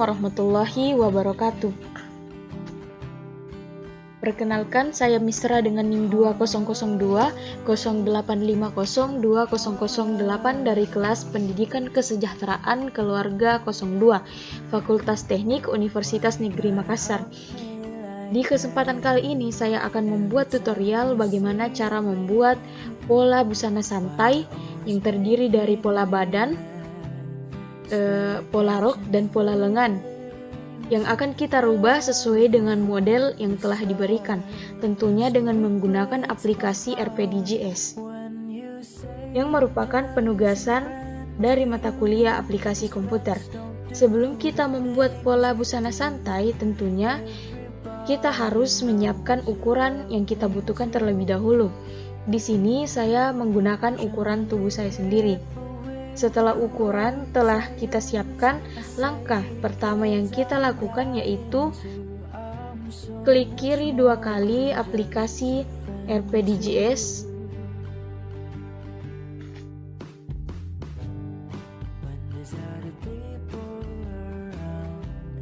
warahmatullahi wabarakatuh. Perkenalkan, saya Misra dengan NIM 2002 0850 2008 dari kelas Pendidikan Kesejahteraan Keluarga 02, Fakultas Teknik Universitas Negeri Makassar. Di kesempatan kali ini saya akan membuat tutorial bagaimana cara membuat pola busana santai yang terdiri dari pola badan, pola rok, dan pola lengan yang akan kita rubah sesuai dengan model yang telah diberikan, tentunya dengan menggunakan aplikasi RPDJS yang merupakan penugasan dari mata kuliah aplikasi komputer. Sebelum kita membuat pola busana santai, tentunya kita harus menyiapkan ukuran yang kita butuhkan terlebih dahulu. Di sini saya menggunakan ukuran tubuh saya sendiri. Setelah ukuran telah kita siapkan, langkah pertama yang kita lakukan yaitu klik kiri 2 kali aplikasi RPDJS.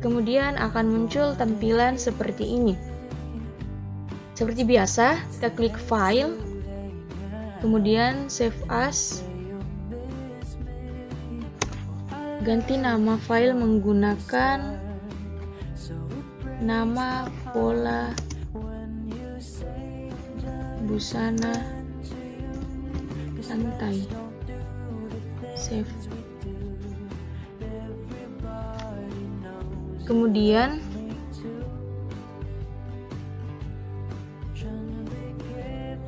Kemudian akan muncul tampilan seperti ini. Seperti biasa, kita klik file, kemudian save as. Ganti nama file menggunakan nama pola busana santai. Save. Kemudian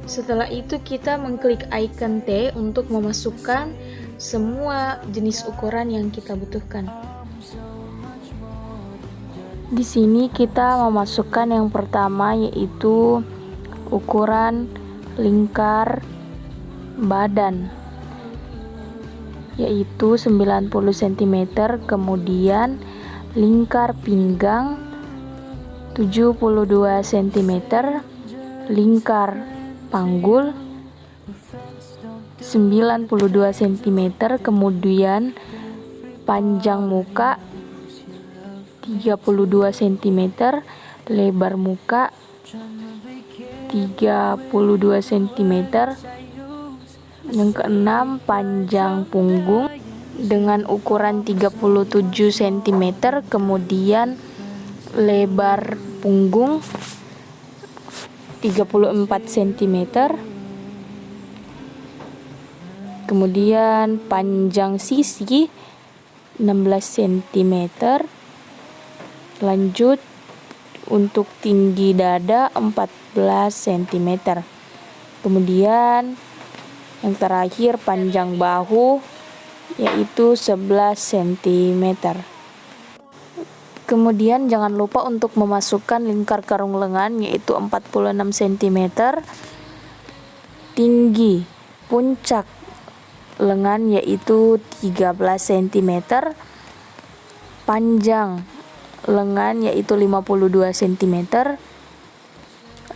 setelah itu kita mengklik icon T untuk memasukkan semua jenis ukuran yang kita butuhkan. Di sini kita memasukkan yang pertama yaitu ukuran lingkar badan yaitu 90 cm, kemudian lingkar pinggang 72 cm, lingkar panggul 92 cm, kemudian panjang muka 32 cm, lebar muka 32 cm. Yang keenam, panjang punggung dengan ukuran 37 cm, kemudian lebar punggung 34 cm. Kemudian panjang sisi 16 cm. Lanjut untuk tinggi dada 14 cm. Kemudian yang terakhir panjang bahu yaitu 11 cm. Kemudian jangan lupa untuk memasukkan lingkar karung lengan yaitu 46 cm. Tinggi puncak lengan yaitu 13 cm, panjang lengan yaitu 52 cm,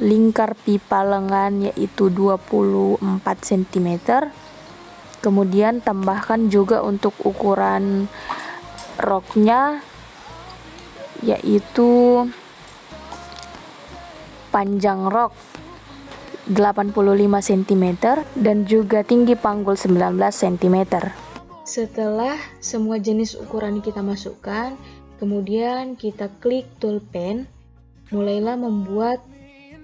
lingkar pipa lengan yaitu 24 cm. Kemudian tambahkan juga untuk ukuran roknya yaitu panjang rok 85 cm dan juga tinggi panggul 19 cm. Setelah semua jenis ukuran kita masukkan, kemudian kita klik tool pen, mulailah membuat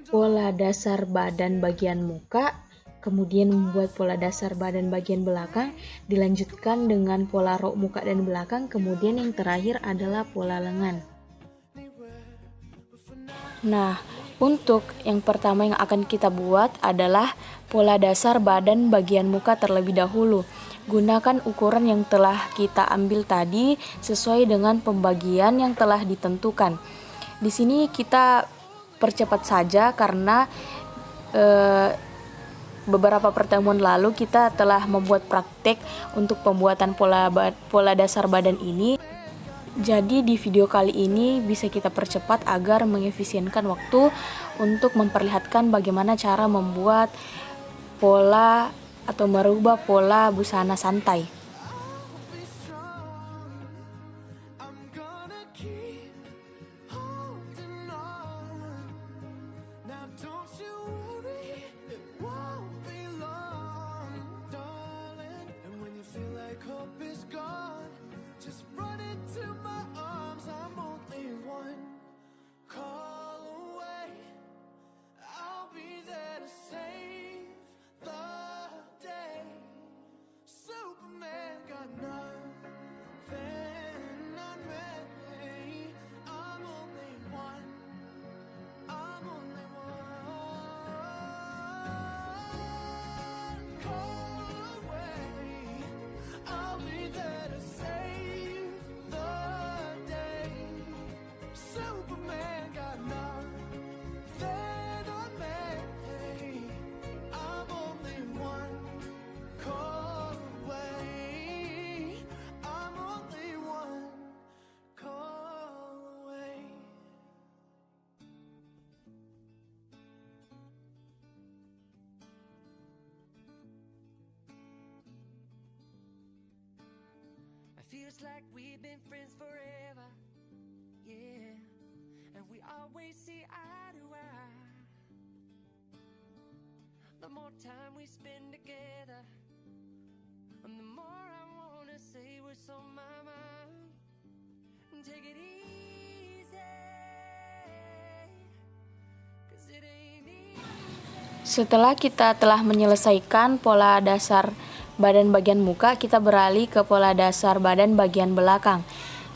pola dasar badan bagian muka, kemudian membuat pola dasar badan bagian belakang, dilanjutkan dengan pola rok muka dan belakang, kemudian yang terakhir adalah pola lengan. Nah, untuk yang pertama yang akan kita buat adalah pola dasar badan bagian muka terlebih dahulu. Gunakan ukuran yang telah kita ambil tadi sesuai dengan pembagian yang telah ditentukan. Di sini kita percepat saja karena beberapa pertemuan lalu kita telah membuat praktek untuk pembuatan pola dasar badan ini. Jadi di video kali ini bisa kita percepat agar mengefisienkan waktu untuk memperlihatkan bagaimana cara membuat pola atau merubah pola busana santai. feels like we've been friends forever. Yeah, and we always see eye to eye. The more time we spend together, and the more I wanna say what's on my mind. Take it easy, 'cause it ain't easy. Setelah kita telah menyelesaikan pola dasar badan bagian muka, kita beralih ke pola dasar badan bagian belakang.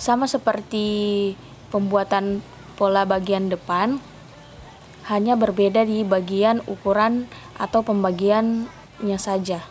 Sama seperti pembuatan pola bagian depan, hanya berbeda di bagian ukuran atau pembagiannya saja.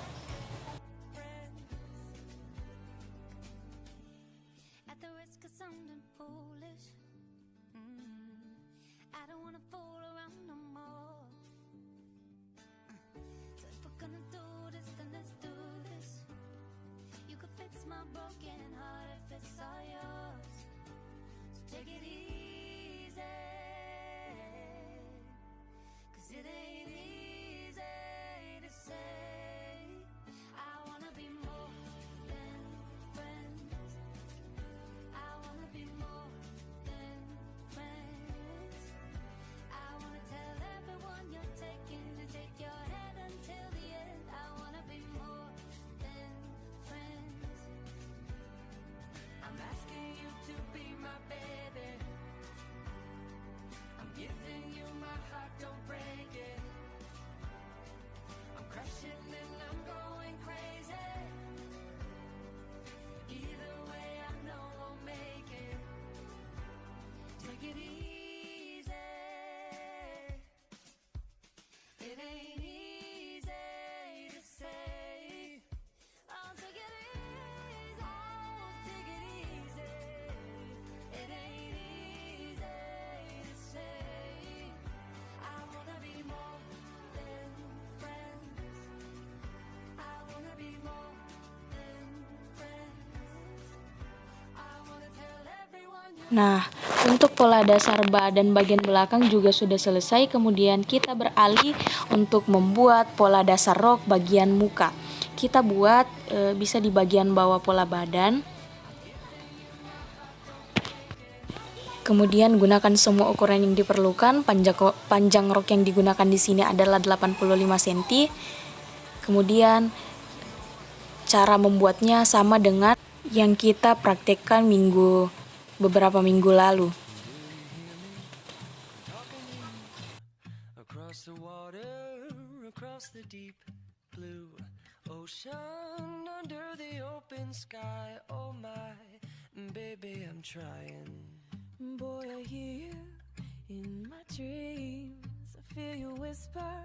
Nah, untuk pola dasar badan bagian belakang juga sudah selesai. Kemudian kita beralih untuk membuat pola dasar rok bagian muka. Kita buat bisa di bagian bawah pola badan. Kemudian gunakan semua ukuran yang diperlukan. Panjang rok yang digunakan di sini adalah 85 cm. Kemudian cara membuatnya sama dengan yang kita praktekkan beberapa minggu lalu. Across the water, across the deep blue ocean, under the open sky. Oh my, baby, I'm trying. Boy, I hear you in my dreams. I feel you whisper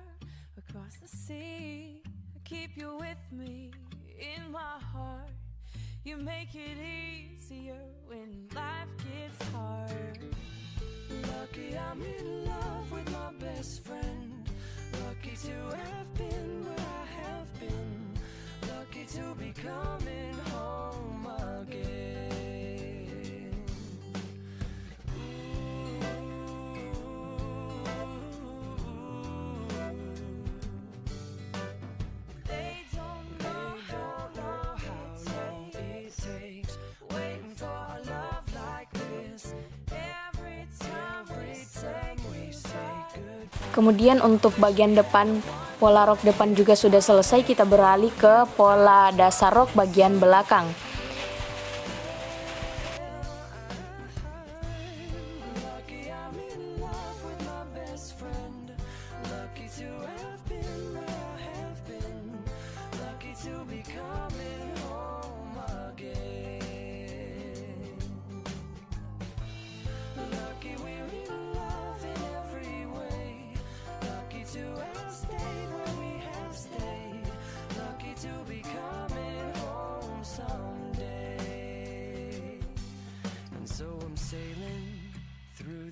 across the sea. I keep you with me in my heart. You make it easier when life gets hard. Lucky I'm in love with my best friend. Lucky to have been where I have been. Lucky to be coming home again. They don't know how long it takes waiting for a love like this. Every time we say goodbye. Kemudian untuk bagian depan, pola rok depan juga sudah selesai. Kita beralih ke pola dasar rok bagian belakang.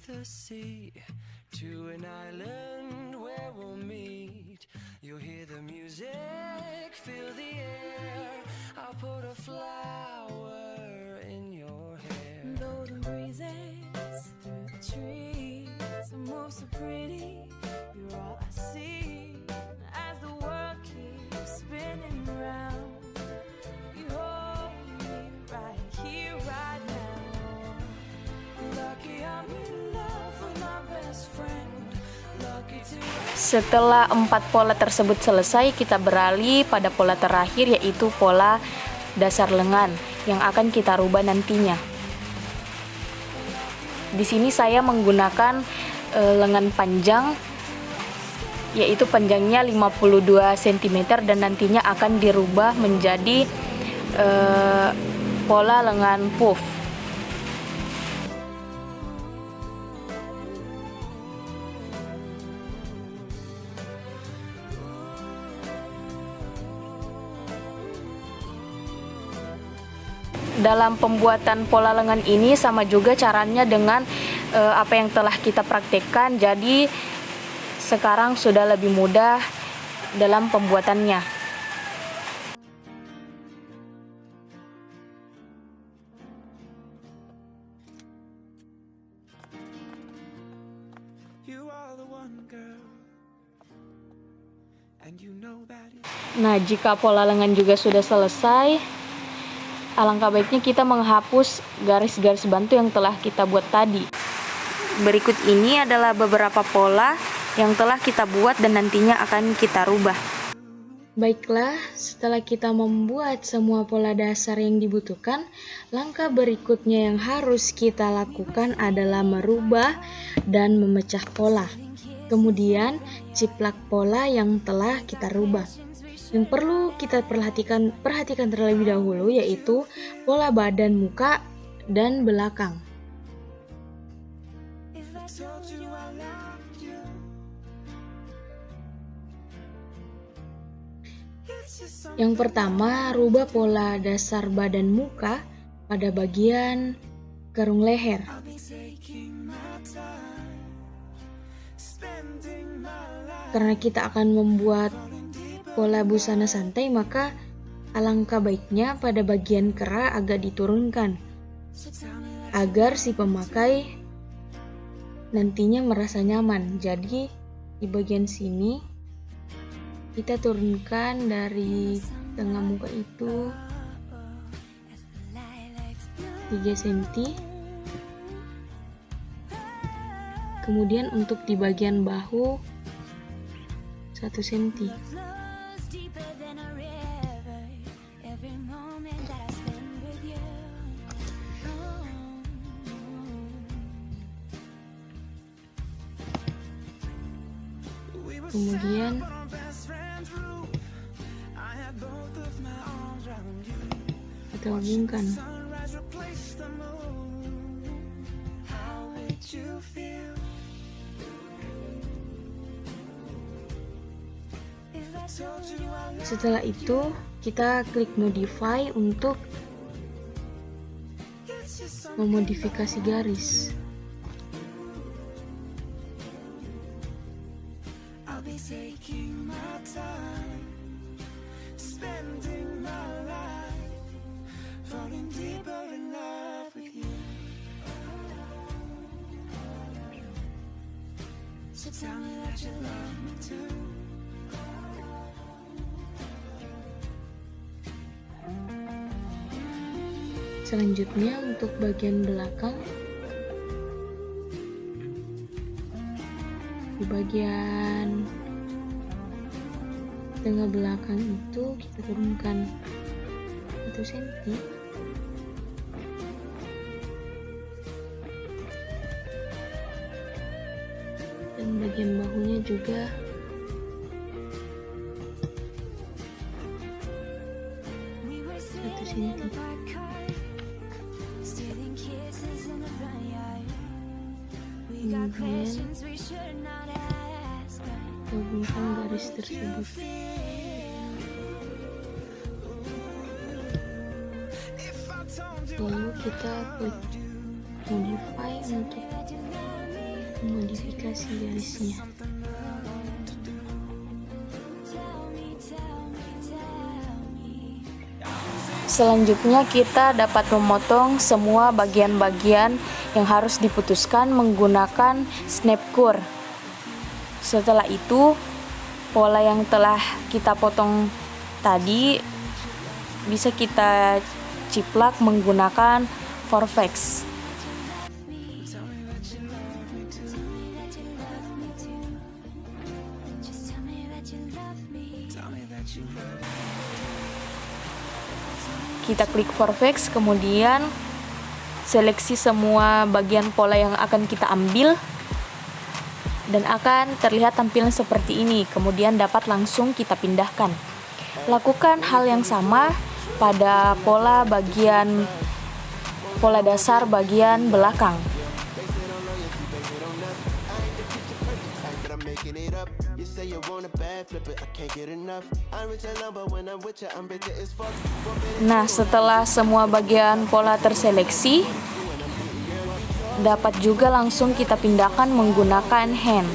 The sea to an island where we'll meet. You'll hear the music, feel the air. I'll put a flower in your hair. Golden breezes through the trees, move so pretty. You're all I see as the world keeps spinning round. You hold me right here. Setelah 4 pola tersebut selesai, kita beralih pada pola terakhir, yaitu pola dasar lengan yang akan kita rubah nantinya. Di sini saya menggunakan lengan panjang, yaitu panjangnya 52 cm dan nantinya akan dirubah menjadi pola lengan puff. Dalam pembuatan pola lengan ini sama juga caranya dengan apa yang telah kita praktekkan, jadi sekarang sudah lebih mudah dalam pembuatannya. Nah, jika pola lengan juga sudah selesai, alangkah baiknya kita menghapus garis-garis bantu yang telah kita buat tadi. Berikut ini adalah beberapa pola yang telah kita buat dan nantinya akan kita rubah. Baiklah, setelah kita membuat semua pola dasar yang dibutuhkan, langkah berikutnya yang harus kita lakukan adalah merubah dan memecah pola. Kemudian, ciplak pola yang telah kita rubah. Yang perlu kita perhatikan terlebih dahulu yaitu pola badan muka dan belakang. Yang pertama, rubah pola dasar badan muka pada bagian karung leher. Karena kita akan membuat pola busana santai, maka alangkah baiknya pada bagian kera agak diturunkan agar si pemakai nantinya merasa nyaman. Jadi di bagian sini kita turunkan dari tengah muka itu 3 cm. Kemudian untuk di bagian bahu 1 cm. Kemudian kita hubungkan. Setelah itu kita klik modify untuk memodifikasi garis. Selanjutnya untuk bagian belakang, di bagian tengah belakang itu kita turunkan 1 cm. Dan bagian bahunya juga satu cm. Kemudian hubungkan garis tersebut. Lalu kita klik modify untuk memodifikasi garisnya. Selanjutnya kita dapat memotong semua bagian-bagian yang harus diputuskan menggunakan snap core. Setelah itu, pola yang telah kita potong tadi bisa kita ciplak menggunakan Vortex. Tell me that you love me. Kita klik Vortex, kemudian seleksi semua bagian pola yang akan kita ambil dan akan terlihat tampilan seperti ini. Kemudian dapat langsung kita pindahkan. Lakukan hal yang sama pada pola dasar bagian belakang. Nah, setelah semua bagian pola terseleksi, dapat juga langsung kita pindahkan menggunakan hand.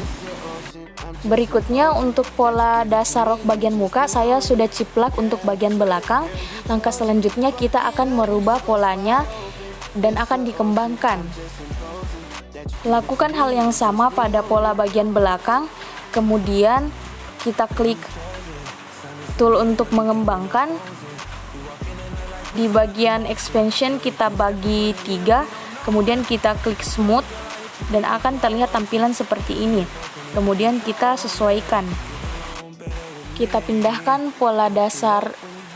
Berikutnya untuk pola dasar rok bagian muka, saya sudah ciplak untuk bagian belakang. Langkah selanjutnya kita akan merubah polanya dan akan dikembangkan. Lakukan hal yang sama pada pola bagian belakang, kemudian kita klik tool untuk mengembangkan. Di bagian expansion kita bagi 3, kemudian kita klik smooth dan akan terlihat tampilan seperti ini. Kemudian kita sesuaikan. Kita pindahkan pola dasar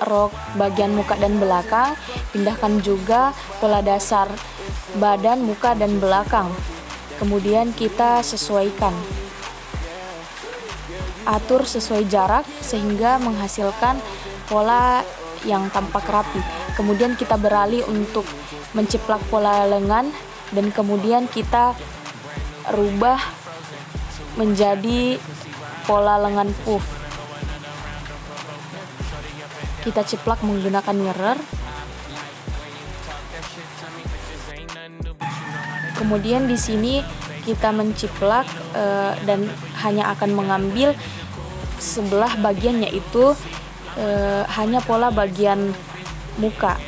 rok bagian muka dan belakang, pindahkan juga pola dasar badan, muka, dan belakang. Kemudian kita sesuaikan. Atur sesuai jarak sehingga menghasilkan pola yang tampak rapi. Kemudian kita beralih untuk menciplak pola lengan dan kemudian kita rubah menjadi pola lengan puff. Kita ciplak menggunakan mirror. Kemudian di sini kita menciplak dan hanya akan mengambil sebelah bagian, yaitu hanya pola bagian muka.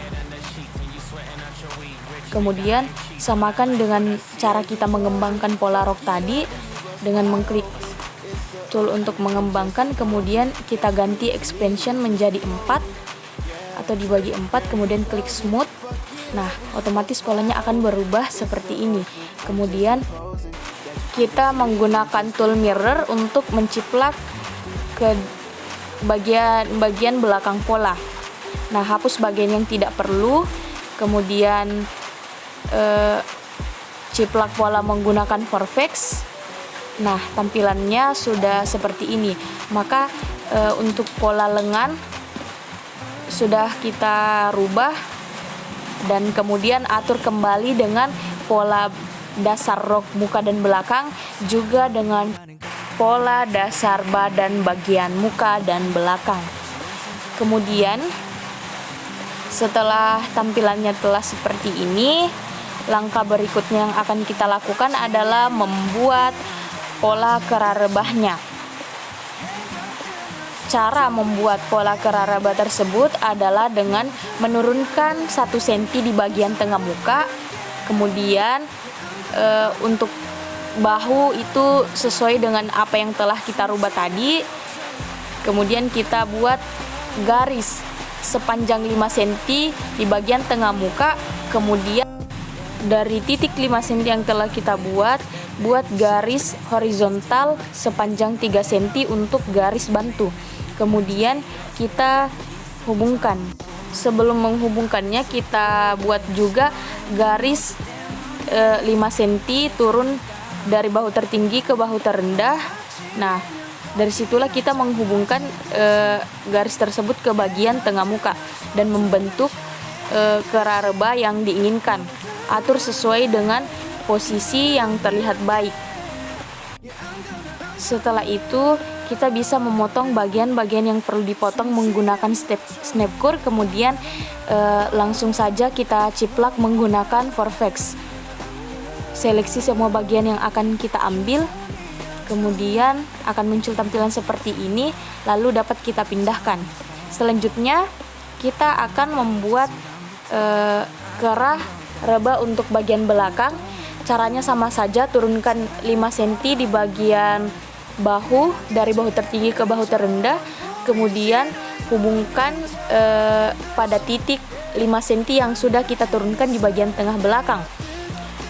Kemudian samakan dengan cara kita mengembangkan pola rok tadi dengan mengklik tool untuk mengembangkan, kemudian kita ganti expansion menjadi 4 atau dibagi 4, kemudian klik smooth. Nah, otomatis polanya akan berubah seperti ini. Kemudian kita menggunakan tool mirror untuk menciplak ke bagian belakang pola. Nah, hapus bagian yang tidak perlu, kemudian ciplak pola menggunakan Vortex. Nah, tampilannya sudah seperti ini. Maka untuk pola lengan sudah kita rubah dan kemudian atur kembali dengan pola dasar rok muka dan belakang, juga dengan pola dasar badan bagian muka dan belakang. Kemudian setelah tampilannya telah seperti ini, langkah berikutnya yang akan kita lakukan adalah membuat pola kerah rebahnya. Cara membuat pola kerah rebah tersebut adalah dengan menurunkan 1 cm di bagian tengah muka. Kemudian untuk bahu itu sesuai dengan apa yang telah kita rubah tadi. Kemudian kita buat garis sepanjang 5 cm di bagian tengah muka. Kemudian dari titik 5 cm yang telah kita buat garis horizontal sepanjang 3 cm untuk garis bantu. Kemudian kita hubungkan. Sebelum menghubungkannya kita buat juga garis 5 cm turun dari bahu tertinggi ke bahu terendah. Nah, dari situlah kita menghubungkan garis tersebut ke bagian tengah muka dan membentuk kerah rebah yang diinginkan. Atur sesuai dengan posisi yang terlihat baik. Setelah itu kita bisa memotong bagian-bagian yang perlu dipotong menggunakan snap core. Kemudian langsung saja kita ciplak menggunakan Vortex. Seleksi semua bagian yang akan kita ambil, kemudian akan muncul tampilan seperti ini, lalu dapat kita pindahkan. Selanjutnya kita akan membuat kerah rebah untuk bagian belakang. Caranya sama saja, turunkan 5 cm di bagian bahu, dari bahu tertinggi ke bahu terendah, kemudian hubungkan pada titik 5 cm yang sudah kita turunkan di bagian tengah belakang.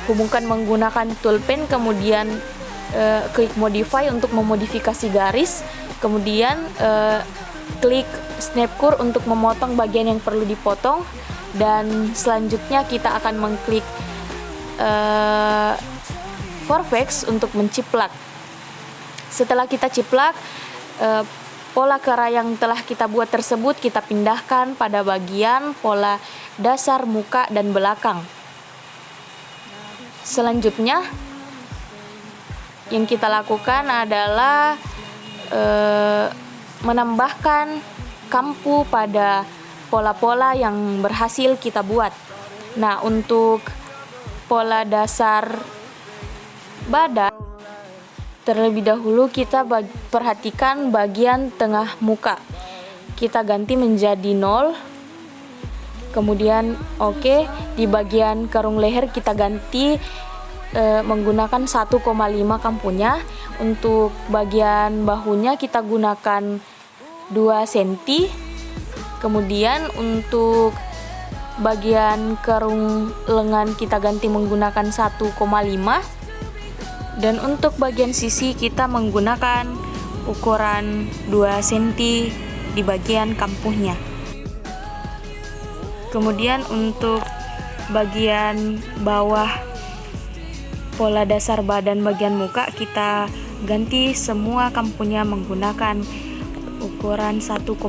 Hubungkan menggunakan tool pen, kemudian klik modify untuk memodifikasi garis, Kemudian klik snap curve untuk memotong bagian yang perlu dipotong, dan selanjutnya kita akan mengklik Vortex untuk menciplak. Setelah kita ciplak, pola kerah yang telah kita buat tersebut kita pindahkan pada bagian pola dasar muka dan belakang. Selanjutnya yang kita lakukan adalah menambahkan kampu pada pola-pola yang berhasil kita buat. Nah, untuk pola dasar badan, terlebih dahulu kita perhatikan bagian tengah muka. Kita ganti menjadi 0. Kemudian di bagian karung leher kita ganti menggunakan 1,5 kampunya. Untuk bagian bahunya kita gunakan 2 cm. Kemudian untuk bagian karung lengan kita ganti menggunakan 1,5. Dan untuk bagian sisi kita menggunakan ukuran 2 cm di bagian kampuhnya. Kemudian untuk bagian bawah pola dasar badan bagian muka kita ganti semua kampunya menggunakan ukuran 1,5,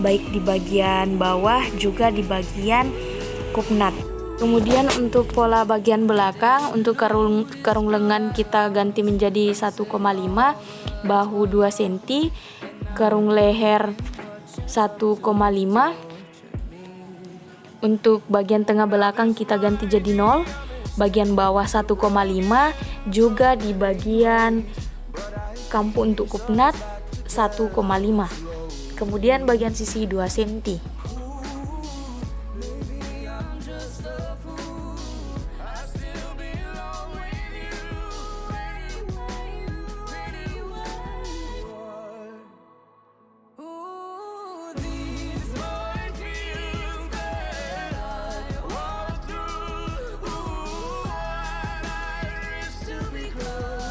baik di bagian bawah juga di bagian kupnat. Kemudian untuk pola bagian belakang, untuk karung lengan kita ganti menjadi 1,5, bahu 2 cm, karung leher 1,5. Untuk bagian tengah belakang kita ganti jadi 0, bagian bawah 1,5, juga di bagian kampu untuk kupnat 1,5. Kemudian bagian sisi 2 cm.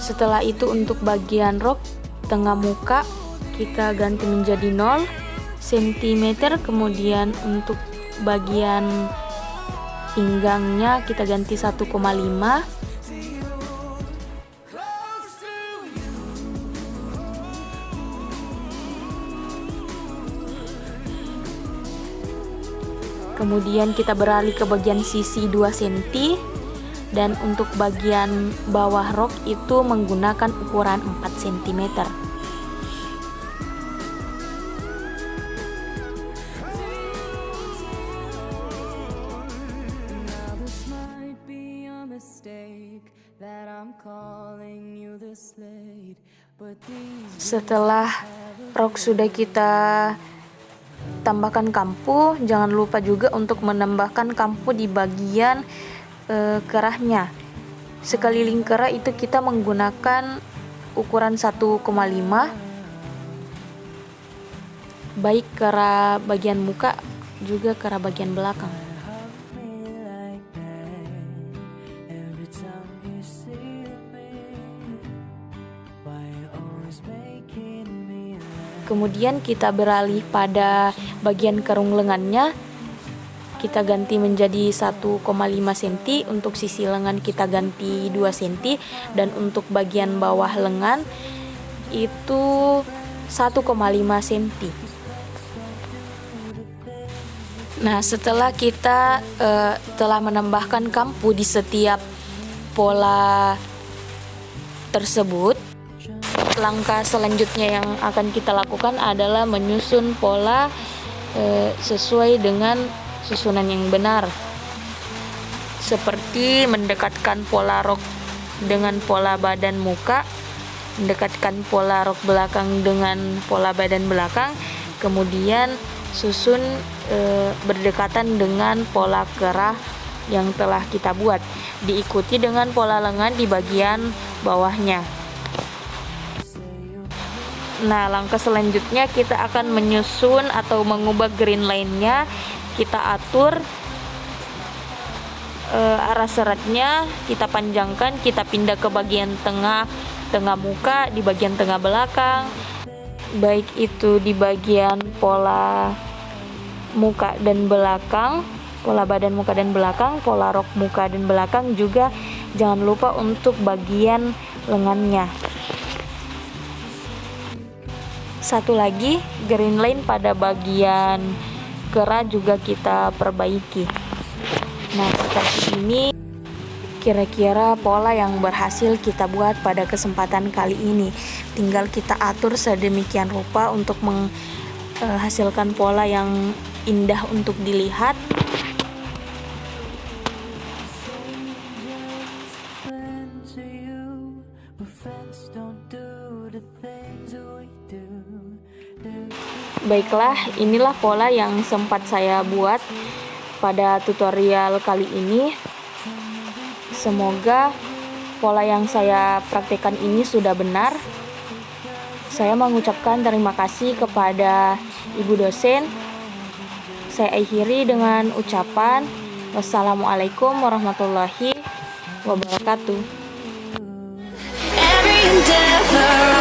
Setelah itu untuk bagian rok tengah muka kita ganti menjadi 0 cm. Kemudian untuk bagian pinggangnya kita ganti 1,5. Kemudian kita beralih ke bagian sisi 2 cm. Dan untuk bagian bawah rok itu menggunakan ukuran 4 cm. Setelah rok sudah kita tambahkan kampu, jangan lupa juga untuk menambahkan kampu di bagian kerahnya. Sekeliling kerah itu kita menggunakan ukuran 1,5, baik kerah bagian muka juga kerah bagian belakang. Kemudian kita beralih pada bagian karung lengannya. Kita ganti menjadi 1,5 cm, untuk sisi lengan kita ganti 2 cm, dan untuk bagian bawah lengan itu 1,5 cm. Nah, setelah kita telah menambahkan kampu di setiap pola tersebut, langkah selanjutnya yang akan kita lakukan adalah menyusun pola sesuai dengan susunan yang benar, seperti mendekatkan pola rok dengan pola badan muka, mendekatkan pola rok belakang dengan pola badan belakang, kemudian susun berdekatan dengan pola kerah yang telah kita buat, diikuti dengan pola lengan di bagian bawahnya. Nah, langkah selanjutnya kita akan menyusun atau mengubah green line-nya. Kita atur arah seratnya, kita panjangkan, kita pindah ke bagian tengah muka, di bagian tengah belakang. baik itu di bagian pola muka dan belakang, pola badan muka dan belakang, pola rok muka dan belakang, juga jangan lupa untuk bagian lengannya. Satu lagi, green line pada bagian kera juga kita perbaiki. Nah, seperti ini kira-kira pola yang berhasil kita buat pada kesempatan kali ini. Tinggal kita atur sedemikian rupa untuk menghasilkan pola yang indah untuk dilihat. Baiklah, inilah pola yang sempat saya buat pada tutorial kali ini. Semoga pola yang saya praktekkan ini sudah benar. Saya mengucapkan terima kasih kepada Ibu dosen. Saya akhiri dengan ucapan wassalamualaikum warahmatullahi wabarakatuh. Every endeavor